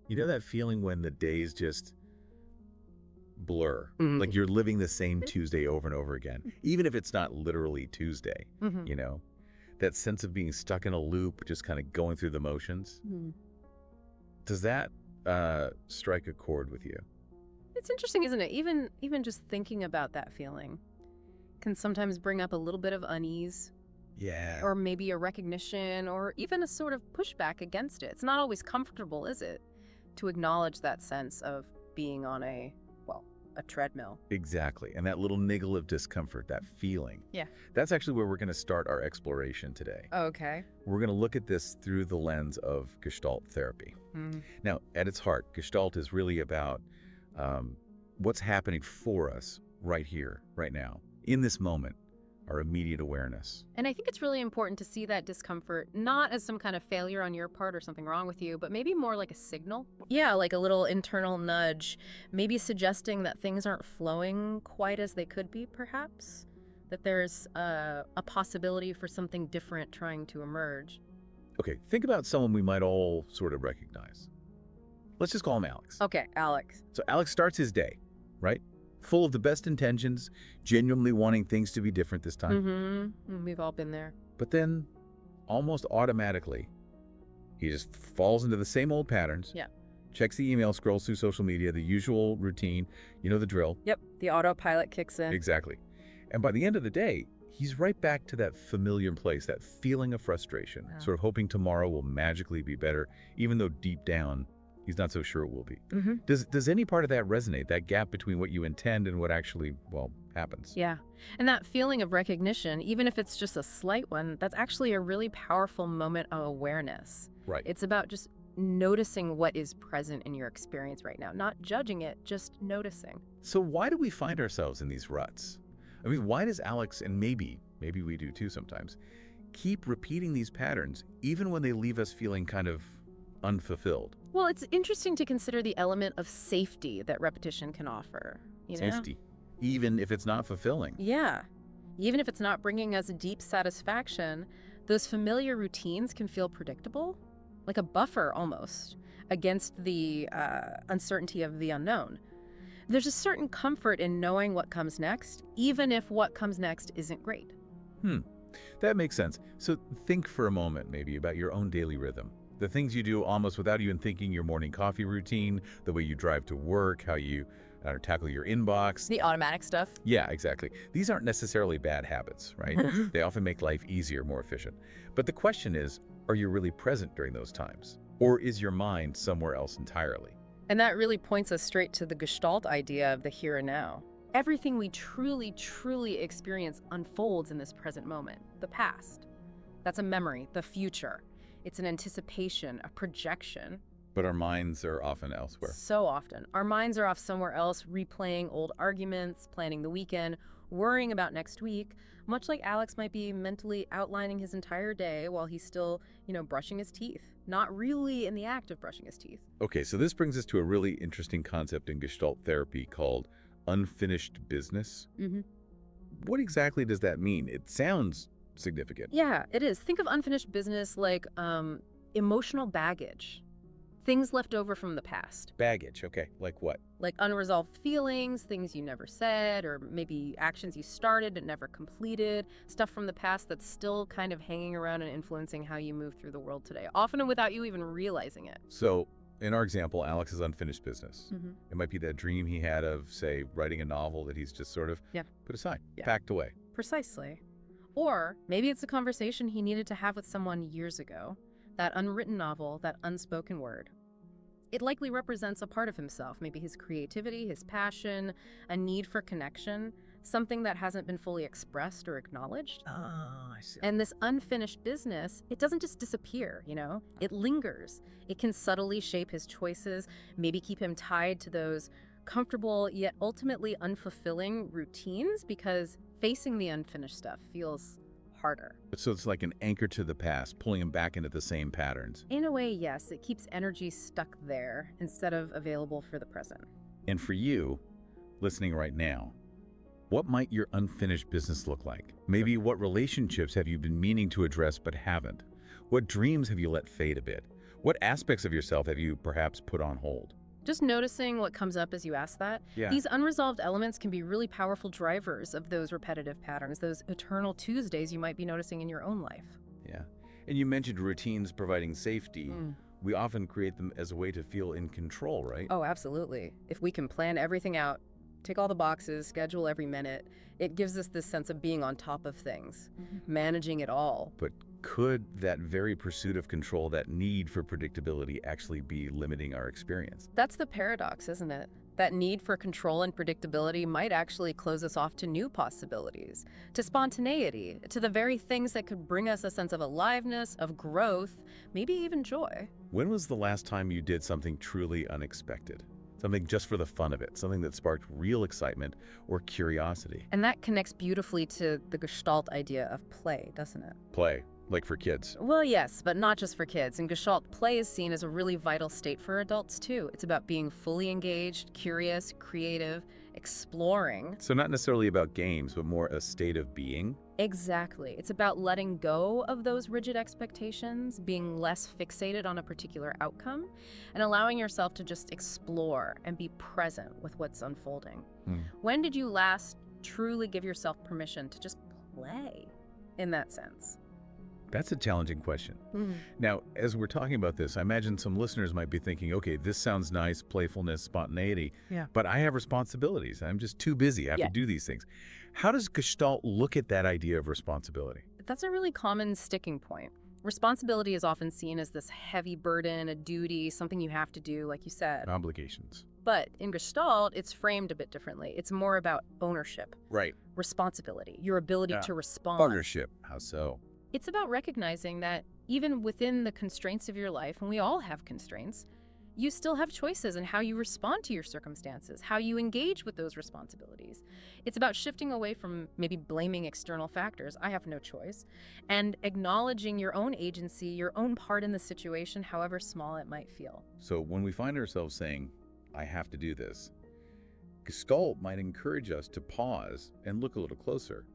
You know that feeling when the days just blur? Mm. Like you're living the same Tuesday over and over again, even if it's not literally Tuesday, Mm-hmm. you know? That sense of being stuck in a loop, just kind of going through the motions. Mm. Does that strike a chord with you? It's interesting, isn't it? Even just thinking about that feeling can sometimes bring up a little bit of unease, Yeah. or maybe a recognition, or even a sort of pushback against it. It's not always comfortable, is it, to acknowledge that sense of being on a treadmill. Exactly. And that little niggle of discomfort, that feeling. Yeah. That's actually where we're going to start our exploration today. Okay. We're going to look at this through the lens of Gestalt therapy. Mm. Now, at its heart, Gestalt is really about what's happening for us right here, right now, in this moment, our immediate awareness. And I think it's really important to see that discomfort not as some kind of failure on your part or something wrong with you, but maybe more like a signal. Yeah, like a little internal nudge, maybe suggesting that things aren't flowing quite as they could be, perhaps. That there's a possibility for something different trying to emerge. Okay, think about someone we might all sort of recognize. Let's just call him Alex. Okay, Alex. So Alex starts his day, right? Full of the best intentions, genuinely wanting things to be different this time. Mm-hmm. We've all been there. But then, almost automatically, he just falls into the same old patterns. Yeah. Checks the email, scrolls through social media, the usual routine, you know the drill. Yep, the autopilot kicks in. Exactly. And by the end of the day, he's right back to that familiar place, that feeling of frustration, Wow. sort of hoping tomorrow will magically be better, even though deep down, he's not so sure it will be. Mm-hmm. Does any part of that resonate, that gap between what you intend and what actually, well, happens? Yeah. And that feeling of recognition, even if it's just a slight one, that's actually a really powerful moment of awareness. Right. It's about just noticing what is present in your experience right now, not judging it, just noticing. So why do we find ourselves in these ruts? I mean, why does Alex, and maybe we do too sometimes, keep repeating these patterns even when they leave us feeling kind of unfulfilled? Well, it's interesting to consider the element of safety that repetition can offer. You know? Safety, even if it's not fulfilling. Yeah. Even if it's not bringing us deep satisfaction, those familiar routines can feel predictable, like a buffer almost, against the uncertainty of the unknown. There's a certain comfort in knowing what comes next, even if what comes next isn't great. That makes sense. So think for a moment maybe about your own daily rhythm. The things you do almost without even thinking, your morning coffee routine, the way you drive to work, how you tackle your inbox. The automatic stuff. Yeah, exactly. These aren't necessarily bad habits, right? They often make life easier, more efficient. But the question is, are you really present during those times? Or is your mind somewhere else entirely? And that really points us straight to the Gestalt idea of the here and now. Everything we truly, truly experience unfolds in this present moment. The past. That's a memory. The future. It's an anticipation, a projection. But our minds are often elsewhere. So often. Our minds are off somewhere else, replaying old arguments, planning the weekend, worrying about next week, much like Alex might be mentally outlining his entire day while he's still, brushing his teeth. Not really in the act of brushing his teeth. Okay, so this brings us to a really interesting concept in Gestalt therapy called unfinished business. Mm-hmm. What exactly does that mean? It sounds significant. Yeah, it is. Think of unfinished business like emotional baggage. Things left over from the past. Baggage, okay. Like what? Like unresolved feelings, things you never said, or maybe actions you started but never completed, stuff from the past that's still kind of hanging around and influencing how you move through the world today, often without you even realizing it. So, in our example, Alex's unfinished business. Mm-hmm. It might be that dream he had of, say, writing a novel that he's just sort of put aside, packed away. Precisely. Or maybe it's a conversation he needed to have with someone years ago. That unwritten novel, that unspoken word. It likely represents a part of himself, maybe his creativity, his passion, a need for connection, something that hasn't been fully expressed or acknowledged. Oh, I see. And this unfinished business, it doesn't just disappear, It lingers. It can subtly shape his choices, maybe keep him tied to those comfortable yet ultimately unfulfilling routines because facing the unfinished stuff feels harder. So it's like an anchor to the past, pulling him back into the same patterns. In a way, yes, it keeps energy stuck there instead of available for the present. And for you, listening right now, what might your unfinished business look like? Maybe what relationships have you been meaning to address but haven't? What dreams have you let fade a bit? What aspects of yourself have you perhaps put on hold? Just noticing what comes up as you ask that. Yeah. These unresolved elements can be really powerful drivers of those repetitive patterns, those eternal Tuesdays you might be noticing in your own life. Yeah. And you mentioned routines providing safety. Mm. We often create them as a way to feel in control, right? Oh, absolutely. If we can plan everything out, tick all the boxes, schedule every minute, it gives us this sense of being on top of things, managing it all. But could that very pursuit of control, that need for predictability, actually be limiting our experience? That's the paradox, isn't it? That need for control and predictability might actually close us off to new possibilities, to spontaneity, to the very things that could bring us a sense of aliveness, of growth, maybe even joy. When was the last time you did something truly unexpected? Something just for the fun of it, something that sparked real excitement or curiosity? And that connects beautifully to the Gestalt idea of play, doesn't it? Play, like for kids. Well, yes, but not just for kids. In Gestalt, play is seen as a really vital state for adults, too. It's about being fully engaged, curious, creative, exploring. So not necessarily about games, but more a state of being. Exactly. It's about letting go of those rigid expectations, being less fixated on a particular outcome, and allowing yourself to just explore and be present with what's unfolding. When did you last truly give yourself permission to just play in that sense? That's a challenging question. Now, as we're talking about this, I imagine some listeners might be thinking, okay, this sounds nice, playfulness, spontaneity, Yeah. but I have responsibilities. I'm just too busy. I have Yeah. to do these things. How does Gestalt look at that idea of responsibility? That's a really common sticking point. Responsibility is often seen as this heavy burden, a duty, something you have to do, like you said. Obligations. But in Gestalt, it's framed a bit differently. It's more about ownership, Right. responsibility, your ability Yeah. to respond. Partnership. How so? It's about recognizing that even within the constraints of your life, and we all have constraints, you still have choices in how you respond to your circumstances, how you engage with those responsibilities. It's about shifting away from maybe blaming external factors, I have no choice, and acknowledging your own agency, your own part in the situation, however small it might feel. So when we find ourselves saying, I have to do this, Gestalt might encourage us to pause and look a little closer,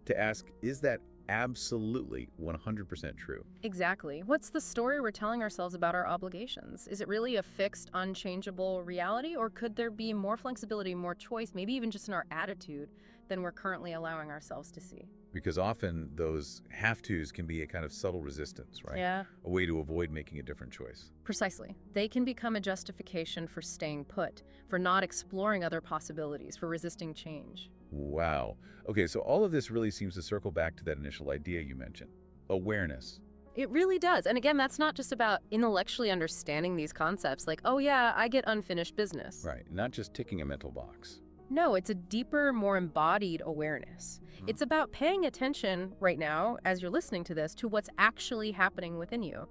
to ask, is that absolutely 100% true? Exactly. What's the story we're telling ourselves about our obligations? Is it really a fixed, unchangeable reality, or could there be more flexibility, more choice, maybe even just in our attitude than we're currently allowing ourselves to see? Because often those have-tos can be a kind of subtle resistance, right? Yeah, A way to avoid making a different choice. precisely. They can become a justification for staying put, for not exploring other possibilities, for resisting change. Wow. Okay, so all of this really seems to circle back to that initial idea you mentioned. Awareness. It really does. And again, that's not just about intellectually understanding these concepts like, oh yeah, I get unfinished business. Right, not just ticking a mental box. No, it's a deeper, more embodied awareness. It's about paying attention right now, as you're listening to this, to what's actually happening within you.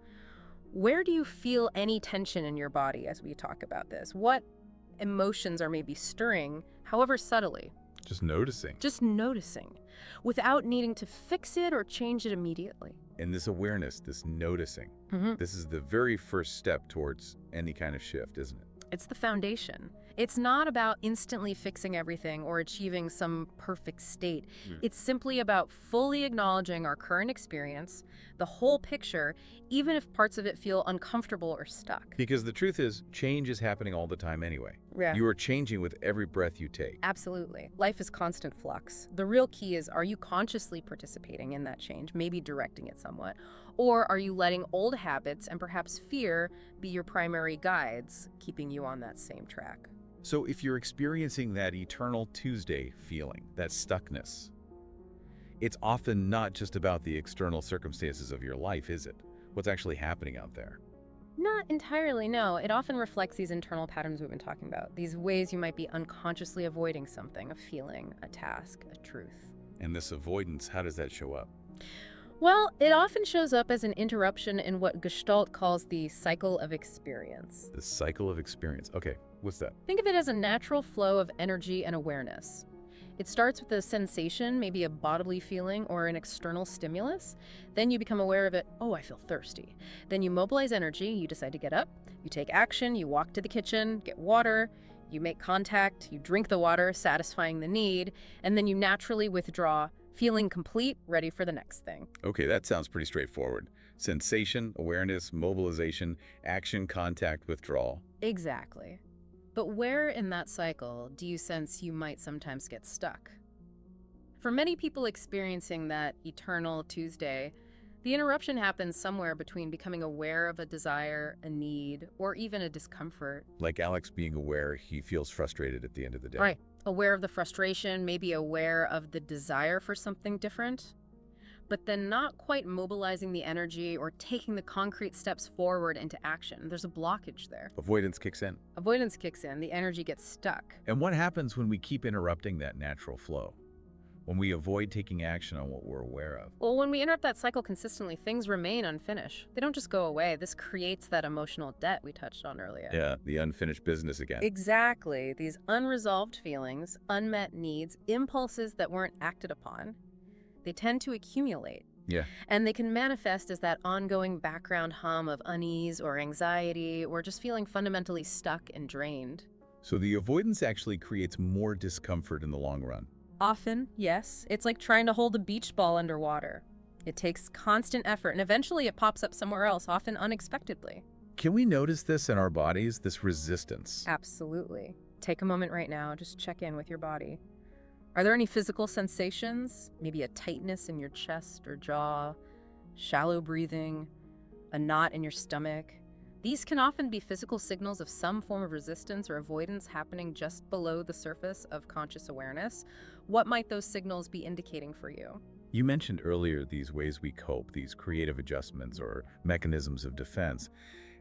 Where do you feel any tension in your body as we talk about this? What emotions are maybe stirring, however subtly? Just noticing. Just noticing, without needing to fix it or change it immediately. And this awareness, this noticing, this is the very first step towards any kind of shift, isn't it? It's the foundation. It's not about instantly fixing everything or achieving some perfect state. It's simply about fully acknowledging our current experience, the whole picture, even if parts of it feel uncomfortable or stuck. Because the truth is, change is happening all the time anyway. Yeah. You are changing with every breath you take. Absolutely. Life is constant flux. The real key is, are you consciously participating in that change, maybe directing it somewhat? Or are you letting old habits and perhaps fear be your primary guides, keeping you on that same track? So if you're experiencing that eternal Tuesday feeling, that stuckness, it's often not just about the external circumstances of your life, is it? What's actually happening out there? Not entirely, no. It often reflects these internal patterns we've been talking about, these ways you might be unconsciously avoiding something, a feeling, a task, a truth. And this avoidance, how does that show up? Well, it often shows up as an interruption in what Gestalt calls the cycle of experience. The cycle of experience. Okay, what's that? Think of it as a natural flow of energy and awareness. It starts with a sensation, maybe a bodily feeling or an external stimulus. Then you become aware of it. Oh, I feel thirsty. Then you mobilize energy. You decide to get up. You take action. You walk to the kitchen, get water. You make contact. You drink the water, satisfying the need. And then you naturally withdraw, feeling complete, ready for the next thing. Okay, that sounds pretty straightforward. Sensation, awareness, mobilization, action, contact, withdrawal. Exactly. But where in that cycle do you sense you might sometimes get stuck? For many people experiencing that eternal Tuesday, the interruption happens somewhere between becoming aware of a desire, a need, or even a discomfort. Like Alex being aware he feels frustrated at the end of the day. Right. Aware of the frustration, maybe aware of the desire for something different, but then not quite mobilizing the energy or taking the concrete steps forward into action. There's a blockage there. Avoidance kicks in. Avoidance kicks in, the energy gets stuck. And what happens when we keep interrupting that natural flow? When we avoid taking action on what we're aware of? Well, when we interrupt that cycle consistently, things remain unfinished. They don't just go away. This creates that emotional debt we touched on earlier. Yeah, the unfinished business again. Exactly. These unresolved feelings, unmet needs, impulses that weren't acted upon, they tend to accumulate. Yeah. And they can manifest as that ongoing background hum of unease or anxiety or just feeling fundamentally stuck and drained. So the avoidance actually creates more discomfort in the long run. Often, yes. It's like trying to hold a beach ball underwater. It takes constant effort, and eventually it pops up somewhere else, often unexpectedly. Can we notice this in our bodies, this resistance? Absolutely. Take a moment right now, just check in with your body. Are there any physical sensations? Maybe a tightness in your chest or jaw, shallow breathing, a knot in your stomach? These can often be physical signals of some form of resistance or avoidance happening just below the surface of conscious awareness. What might those signals be indicating for you? You mentioned earlier these ways we cope, these creative adjustments or mechanisms of defense.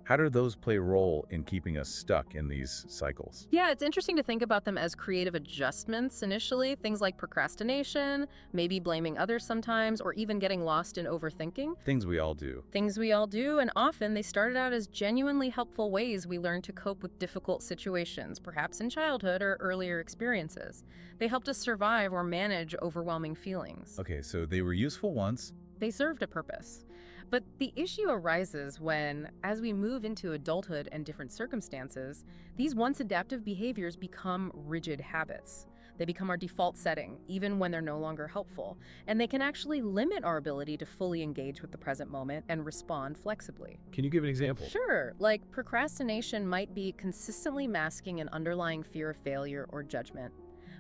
How do those play a role in keeping us stuck in these cycles? Yeah, it's interesting to think about them as creative adjustments initially, things like procrastination, maybe blaming others sometimes, or even getting lost in overthinking. Things we all do. Things we all do, and often they started out as genuinely helpful ways we learned to cope with difficult situations, perhaps in childhood or earlier experiences. They helped us survive or manage overwhelming feelings. Okay, so they were useful once. They served a purpose. But the issue arises when, as we move into adulthood and different circumstances, these once adaptive behaviors become rigid habits. They become our default setting, even when they're no longer helpful, and they can actually limit our ability to fully engage with the present moment and respond flexibly. Can you give an example? Sure, like procrastination might be consistently masking an underlying fear of failure or judgment.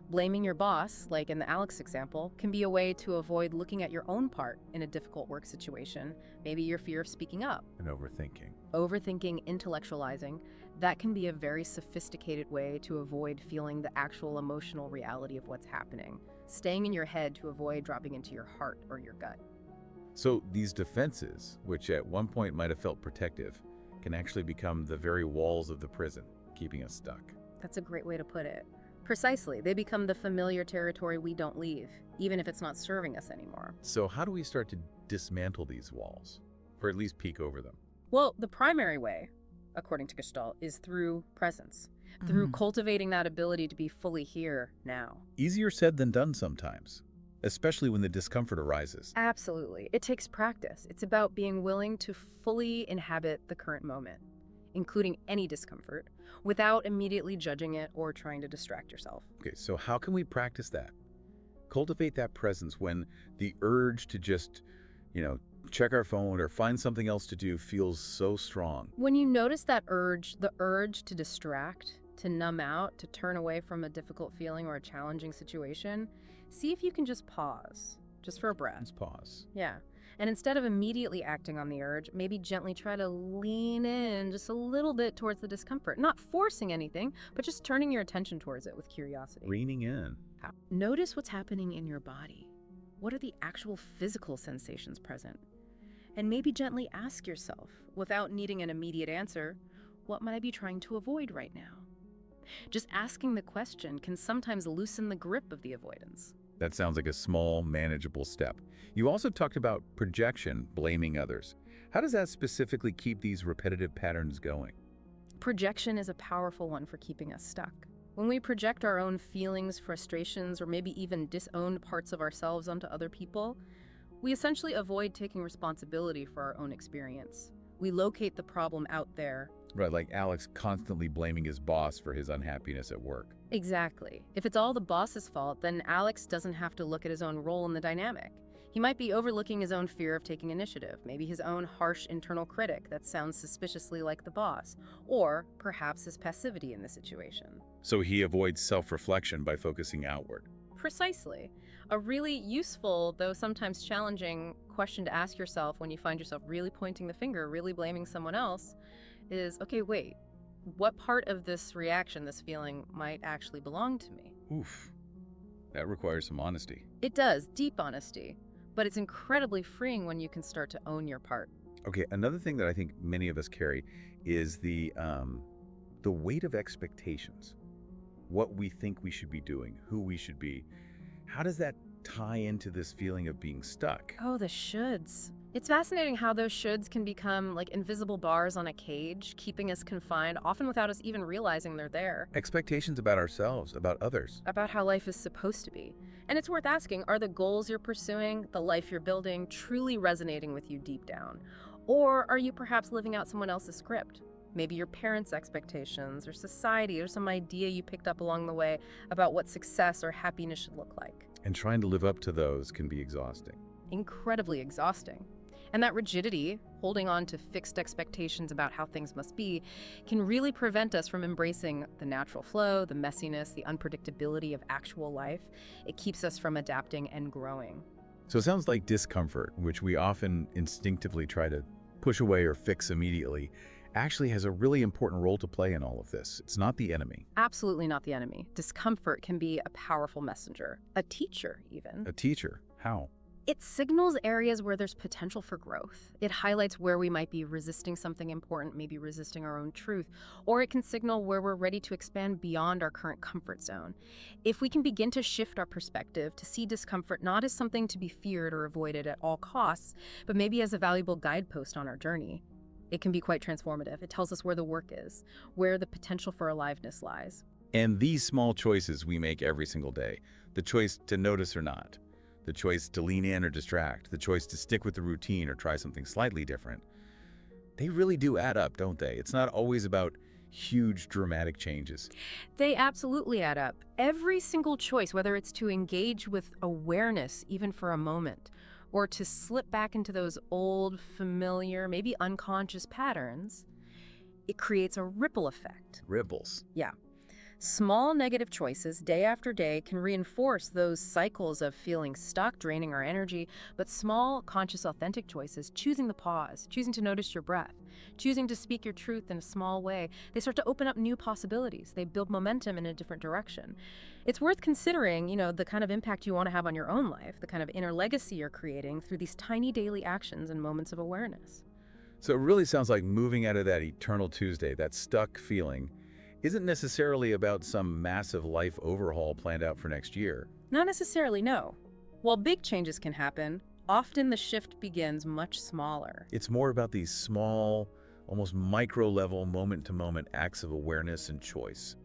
Blaming your boss, like in the Alex example, can be a way to avoid looking at your own part in a difficult work situation, maybe your fear of speaking up. And overthinking. Overthinking, intellectualizing, that can be a very sophisticated way to avoid feeling the actual emotional reality of what's happening, staying in your head to avoid dropping into your heart or your gut. So these defenses, which at one point might have felt protective, can actually become the very walls of the prison, keeping us stuck. That's a great way to put it. Precisely, they become the familiar territory we don't leave, even if it's not serving us anymore. So how do we start to dismantle these walls, or at least peek over them? Well, the primary way, according to Gestalt, is through presence, through cultivating that ability to be fully here now. Easier said than done sometimes, especially when the discomfort arises. Absolutely. It takes practice. It's about being willing to fully inhabit the current moment, including any discomfort, without immediately judging it or trying to distract yourself. Okay, so how can we practice that? Cultivate that presence when the urge to just, check our phone or find something else to do feels so strong. When you notice that urge, the urge to distract, to numb out, to turn away from a difficult feeling or a challenging situation, see if you can just pause, just for a breath. Let's pause. Yeah. And instead of immediately acting on the urge, maybe gently try to lean in just a little bit towards the discomfort. Not forcing anything, but just turning your attention towards it with curiosity. Leaning in. Notice what's happening in your body. What are the actual physical sensations present? And maybe gently ask yourself, without needing an immediate answer, what might I be trying to avoid right now? Just asking the question can sometimes loosen the grip of the avoidance. That sounds like a small, manageable step. You also talked about projection, blaming others. How does that specifically keep these repetitive patterns going? Projection is a powerful one for keeping us stuck. When we project our own feelings, frustrations, or maybe even disowned parts of ourselves onto other people, we essentially avoid taking responsibility for our own experience. We locate the problem out there. Right, like Alex constantly blaming his boss for his unhappiness at work. Exactly. If it's all the boss's fault, then Alex doesn't have to look at his own role in the dynamic. He might be overlooking his own fear of taking initiative, maybe his own harsh internal critic that sounds suspiciously like the boss, or perhaps his passivity in the situation. So he avoids self-reflection by focusing outward. Precisely. A really useful, though sometimes challenging, question to ask yourself when you find yourself really pointing the finger, really blaming someone else, is, okay, wait, what part of this reaction, this feeling, might actually belong to me? Oof, that requires some honesty. It does, deep honesty. But it's incredibly freeing when you can start to own your part. Okay, another thing that I think many of us carry is the weight of expectations. What we think we should be doing, who we should be. How does that tie into this feeling of being stuck? Oh, the shoulds. It's fascinating how those shoulds can become like invisible bars on a cage, keeping us confined, often without us even realizing they're there. Expectations about ourselves, about others. About how life is supposed to be. And it's worth asking, are the goals you're pursuing, the life you're building, truly resonating with you deep down? Or are you perhaps living out someone else's script? Maybe your parents' expectations, or society, or some idea you picked up along the way about what success or happiness should look like. And trying to live up to those can be exhausting. Incredibly exhausting. And that rigidity, holding on to fixed expectations about how things must be, can really prevent us from embracing the natural flow, the messiness, the unpredictability of actual life. It keeps us from adapting and growing. So it sounds like discomfort, which we often instinctively try to push away or fix immediately, actually has a really important role to play in all of this. It's not the enemy. Absolutely not the enemy. Discomfort can be a powerful messenger, a teacher even. A teacher. How? It signals areas where there's potential for growth. It highlights where we might be resisting something important, maybe resisting our own truth, or it can signal where we're ready to expand beyond our current comfort zone. If we can begin to shift our perspective to see discomfort not as something to be feared or avoided at all costs, but maybe as a valuable guidepost on our journey, it can be quite transformative. It tells us where the work is, where the potential for aliveness lies. And these small choices we make every single day, the choice to notice or not, the choice to lean in or distract, the choice to stick with the routine or try something slightly different, they really do add up, don't they? It's not always about huge, dramatic changes. They absolutely add up. Every single choice, whether it's to engage with awareness even for a moment, or to slip back into those old, familiar, maybe unconscious patterns, it creates a ripple effect. Ripples. Yeah. Small negative choices day after day can reinforce those cycles of feeling stuck, draining our energy, but small, conscious, authentic choices, choosing the pause, choosing to notice your breath, choosing to speak your truth in a small way, they start to open up new possibilities. They build momentum in a different direction. It's worth considering, the kind of impact you want to have on your own life, the kind of inner legacy you're creating through these tiny daily actions and moments of awareness. So it really sounds like moving out of that eternal Tuesday, that stuck feeling, isn't necessarily about some massive life overhaul planned out for next year. Not necessarily, no. While big changes can happen, often the shift begins much smaller. It's more about these small, almost micro-level, moment-to-moment acts of awareness and choice.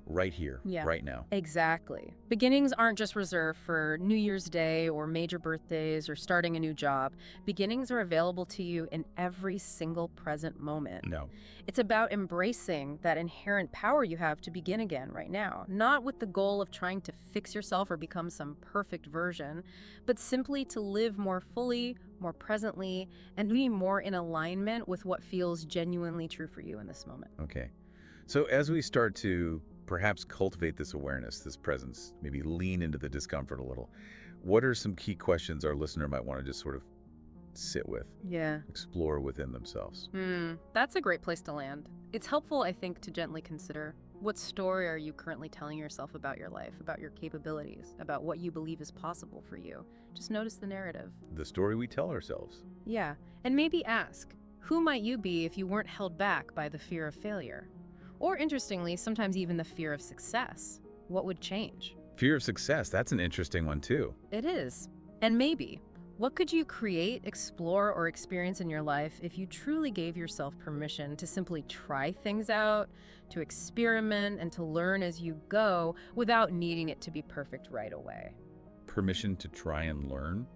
Right here, right now. Exactly. Beginnings aren't just reserved for New Year's Day or major birthdays or starting a new job. Beginnings are available to you in every single present moment. No. It's about embracing that inherent power you have to begin again right now, not with the goal of trying to fix yourself or become some perfect version, but simply to live more fully, more presently, and be more in alignment with what feels genuinely true for you in this moment. Okay. So as we start to perhaps cultivate this awareness, this presence, maybe lean into the discomfort a little, what are some key questions our listener might want to just sort of sit with, explore within themselves? That's a great place to land. It's helpful, I think, to gently consider, what story are you currently telling yourself about your life, about your capabilities, about what you believe is possible for you? Just notice the narrative. The story we tell ourselves. Yeah, and maybe ask, who might you be if you weren't held back by the fear of failure? Or interestingly, sometimes even the fear of success. What would change? Fear of success, that's an interesting one too. It is. And maybe, what could you create, explore, or experience in your life if you truly gave yourself permission to simply try things out, to experiment, and to learn as you go without needing it to be perfect right away? Permission to try and learn,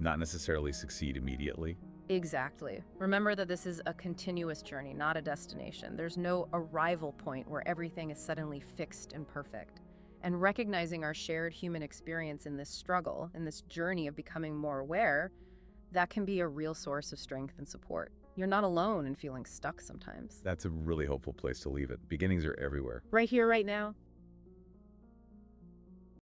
not necessarily succeed immediately. Exactly. Remember that this is a continuous journey, not a destination. There's no arrival point where everything is suddenly fixed and perfect. And recognizing our shared human experience in this struggle, in this journey of becoming more aware, that can be a real source of strength and support. You're not alone in feeling stuck sometimes. That's a really hopeful place to leave it. Beginnings are everywhere. Right here, right now.